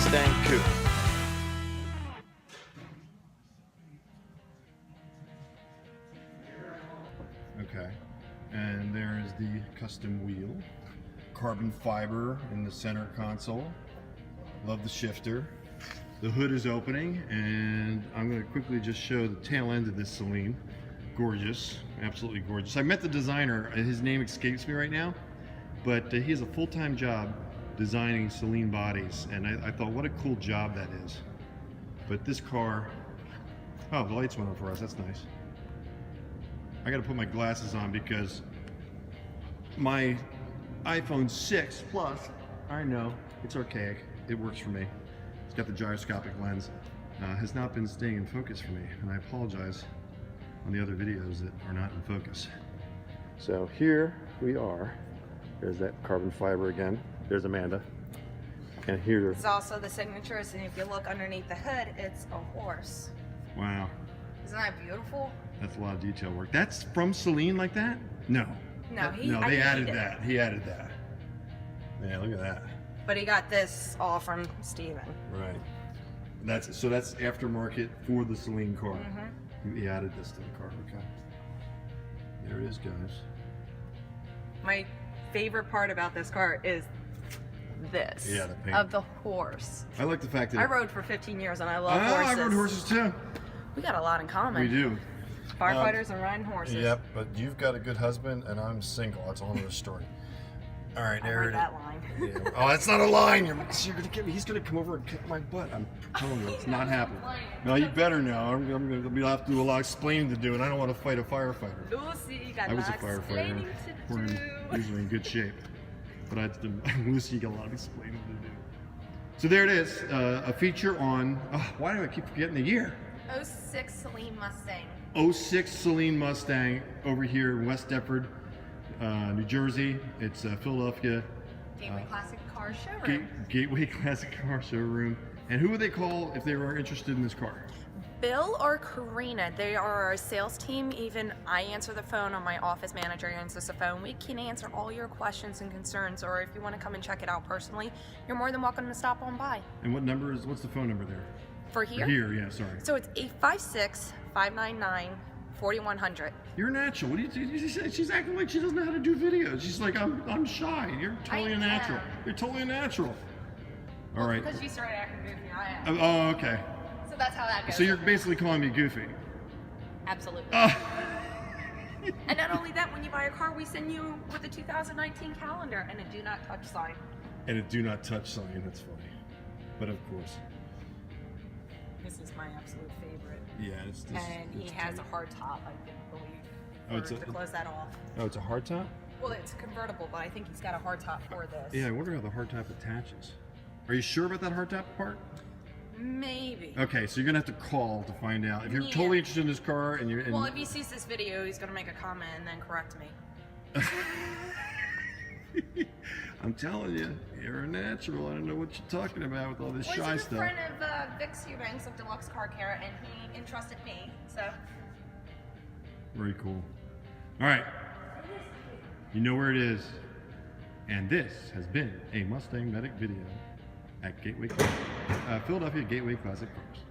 Mustang Coupe. Okay, and there is the custom wheel. Carbon fiber in the center console. Love the shifter. The hood is opening, and I'm going to quickly just show the tail end of this SALEEN. Gorgeous, absolutely gorgeous. I met the designer, his name escapes me right now, but he has a full-time job designing SALEEN bodies, and I thought, what a cool job that is. But this car, oh, the lights went on for us, that's nice. I got to put my glasses on because my iPhone 6 Plus, I know, it's archaic, it works for me. It's got the gyroscopic lens, has not been staying in focus for me, and I apologize on the other videos that are not in focus. So here we are. There's that carbon fiber again. There's Amanda. And here it's also the signatures, and if you look underneath the hood, it's a horse. Wow. Isn't that beautiful? That's a lot of detail work. That's from SALEEN like that? No. No, they added that. He added that. Yeah, look at that. But he got this all from Steven. Right. That's aftermarket for the SALEEN car. Mm-hmm. He added this to the car. Okay. There it is, guys. My favorite part about this car is this. Yeah, the paint. Of the horse. I like the fact that I rode for 15 years and I love horses. I rode horses too. We got a lot in common. We do. Firefighters and riding horses. Yep, but you've got a good husband and I'm single. That's a whole other story. All right, there it is. That line. Yeah. Oh, that's not a line. He's gonna come over and kick my butt. I'm telling you, it's not happening. No, you better know. We'll have to do a lot of explaining to do, and I don't want to fight a firefighter. Lucy, you got I was a firefighter. We're usually in good shape, but Lucy got a lot of explaining to do. So there it is, a feature on. Oh, why do I keep forgetting the year? 06 SALEEN Mustang. 06 SALEEN Mustang over here in West Deptford, New Jersey. It's Philadelphia. Gateway Classic Car Showroom. Gateway Classic Car Showroom. And who would they call if they were interested in this car? Bill or Karina. They are our sales team. Even I answer the phone, or my office manager answers the phone. We can answer all your questions and concerns, or if you want to come and check it out personally, you're more than welcome to stop on by. And what's the phone number there? For here? For here, yeah, sorry. So it's 856-599-4100. You're natural. What do you say? She's acting like she doesn't know how to do videos. She's like, I'm shy. You're totally a natural. You're totally a natural. All right. Because you started acting goofy, I am. Oh, okay. So that's how that goes. So you're basically calling me goofy. Absolutely. And not only that, when you buy a car, we send you with a 2019 calendar and a do not touch sign. And a do not touch sign. That's funny. But of course. This is my absolute favorite. Yeah, it's he has a hard top, I believe. To close that off. Oh, it's a hard top? Well, it's convertible, but I think he's got a hard top for this. Yeah, I wonder how the hard top attaches. Are you sure about that hard top part? Maybe. Okay, so you're gonna have to call to find out. If you're totally interested in this car and you're well, if he sees this video, he's gonna make a comment and then correct me. I'm telling you, you're a natural. I don't know what you're talking about with all this shy stuff. He's a friend of Vic's Eubanks of Deluxe Car Care, and he entrusted me, so. Very cool. All right, you know where it is. And this has been a MustangMedic video at Philadelphia Gateway Classic Cars.